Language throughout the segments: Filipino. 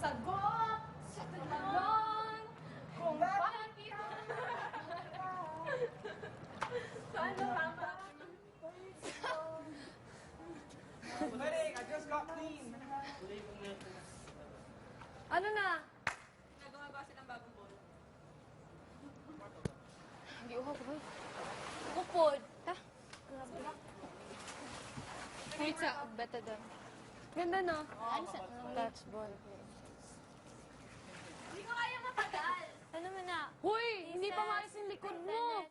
sagot sa tanong kung bakit ito. Paano tama? Medic, I just got clean. Ano na? Nagawa ba silang bagong ball? Hindi ko ba? Upod. Ta? Pizza, better than. Ganda no? Touch ball. Hindi ko kaya matagal. Ano man na? Huy! Hindi pa maayos yung likod mo!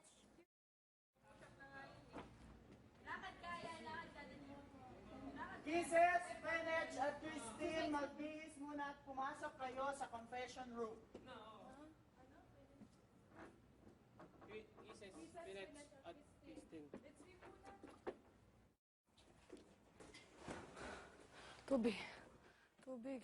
Lakad kaya, lakad ka din mo. Kisses, Spinach at Christine, magbihis muna at pumasok kayo sa confession room. Kisses, Spinach at Christine. Tubig. Tubig.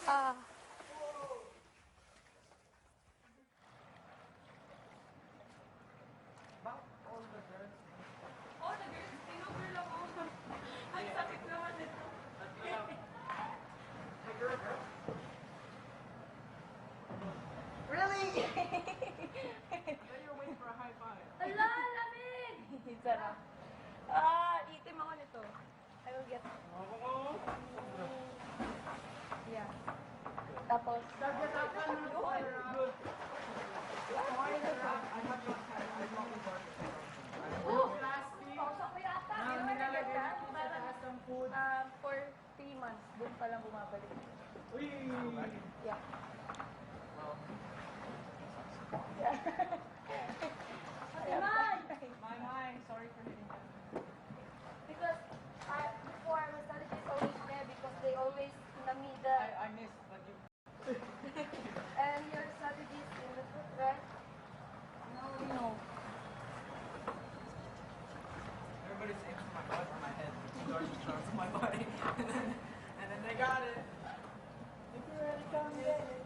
Ah. Oh, nag-over lang ako. Ang sakit naman nito. Really? You're waiting for a high five. Ala, lamig! Sarap. Ah, itim ako nito. I will get. Yeah. Tapos, Good. pausap ko yata. Di ba nag-get ka? Parang, for 3 months, doon pa lang bumabalik. Yeah. My, sorry for hitting that. Because before my strategy is always there because they always need the I missed, but you... and your strategy is in the foot, right? No. Everybody's aiming for my butt or my head. George throws my body. And then they got it. If you're ready, come get it.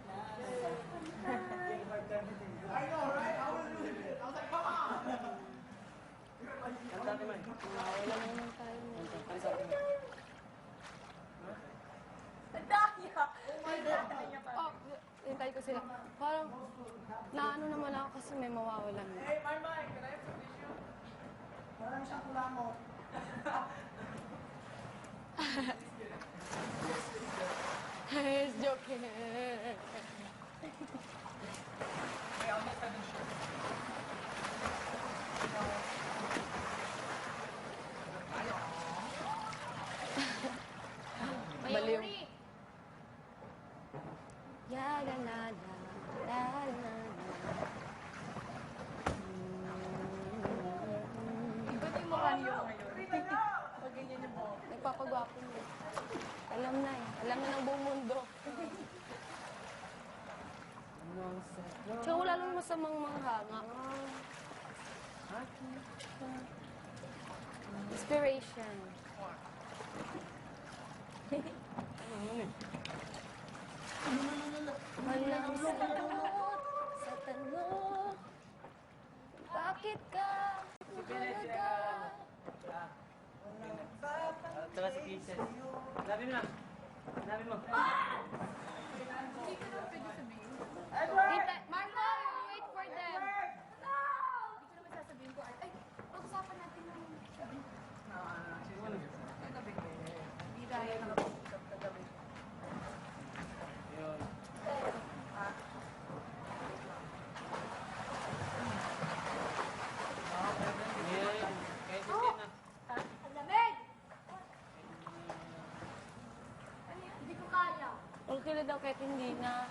I know, right? I was really good. I was like, come on! Ang dati man. Wala naman tayo. Ang dati man. Daya! Oh my God! Oh, hintay ko sila. Parang, naano naman ako kasi may mawawalan. Hey, my mic, can I have some tissue? Parang siyang kulangot. He's joking. Hey, I'll make that shirt. Baliw. Yaga na na, la na na. Ba't yung mukha niyo ngayon? Pag ganyan yung buhok. Nagpapagwapo mo. Alam na eh. Alam na ng buong mundo. Tsaka wala lang masamang manghanga. Inspiration. Walang sagot sa tanong, bakit ka mahalaga? Saka si Kisses. Sabi mo na. Sabi mo. Hindi ko na pwede sabihin. Marco, wait for them. Hindi ko naman sasabihin ko. Ay, pag-usapan natin ng gabi. Yung gabi. Hindi tayo nakapag-usap sa gabi. Yun. Ngayon, kahit hindi na. Ang lamig! Hindi ko kaya. Okay na daw kahit hindi na.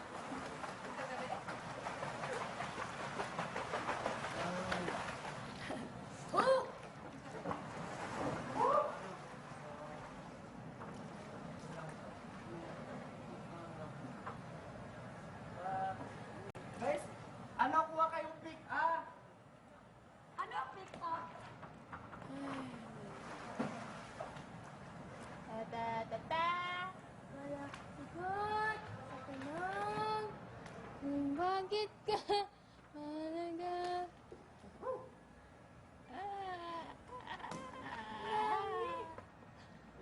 Guys, ano kuha kayong pick? Ano ang pick up? Ay. Bakit ka malaga?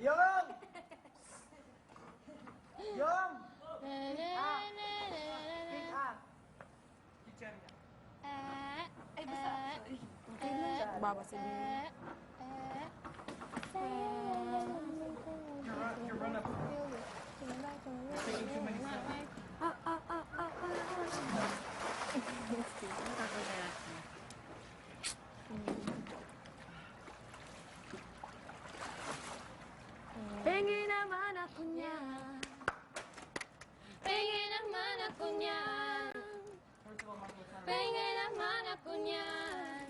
Yung! Yung! Pick up! Teacher niya. Ay, basta. Sorry. Okay lang. Baba si Bea. You run up. Taking too many steps. Pengen naman ako niya. Pengen naman ako niya. Pengen naman ako niyan.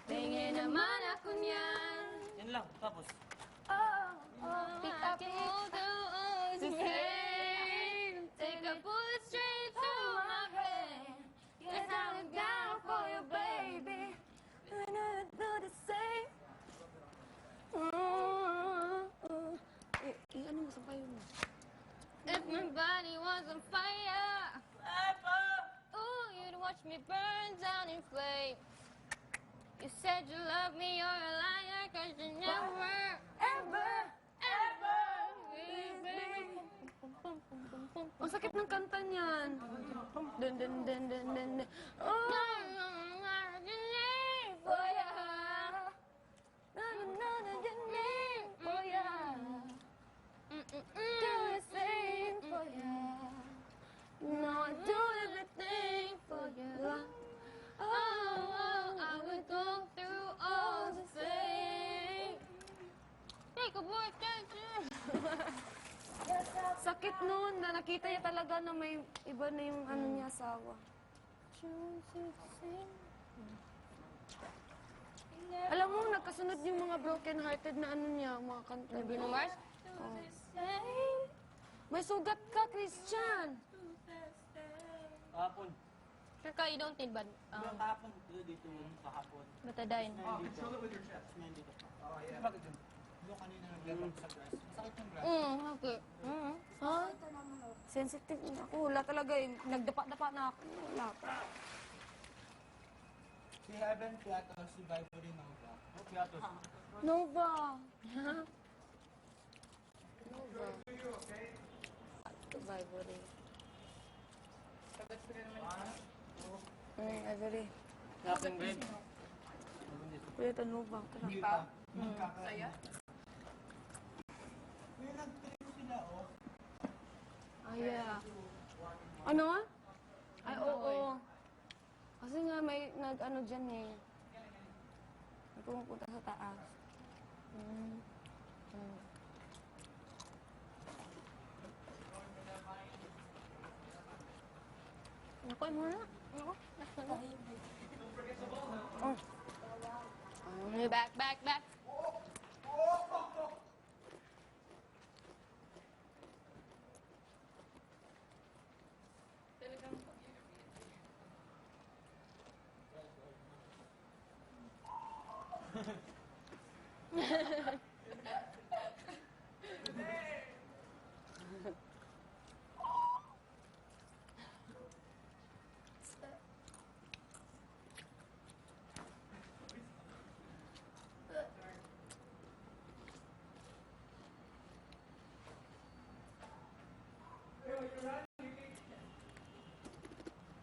Pengen naman ako niyan. Yan lang, tapos. Pick up to flame. Take a bullet straight to my head. Yes, I look down for you, baby. And I do the same. Ano mo sa payo mo? If my body was on fire, ooh, you'd watch me burn down in flames. You said you love me, you're a liar, 'cause you never, ever, ever will be. Ang sakit ng kanta niyan. Dun, dun, dun, dun, dun, dun. Oh, I'm for ya. Na na na na na for ya. Do the same for ya. No, I do everything for ya. Oh, I would go through all the same. Take a boy, Sakit nun na nakita niya talaga na may iba na yung ano niya asawa. Alam mo, nagkasunod yung mga broken-hearted na ano niya, mga kanta. Bruno Mars? Oh. May sugat ka, Christian! Kahapon. Sure ka, you don't need bad. Yung kahapon, dito yung kahapon. Betadine. Oh, control it with your chest. Ngayon dito. Oh, yeah. Bakit yun? Yung kanina nag-level sa breast. Masakit yung breast. Okay. Ha? Sensitive na ako. Wala talaga eh. Nagdapa-dapa na ako. Wala pa. Si Heaven Piato, si Vibery Nova. Oh, piatos. Nova! Vibery. Ivory. Kahapon, babe. Kuya, ito Nova. Tara. Mita. Saya? May nag-trip sila, oh. Ah, yeah. Ano? Ay, oo. Kasi nga may nag-ano dyan eh. May pumupunta sa taas. Naku, mo na. Naku,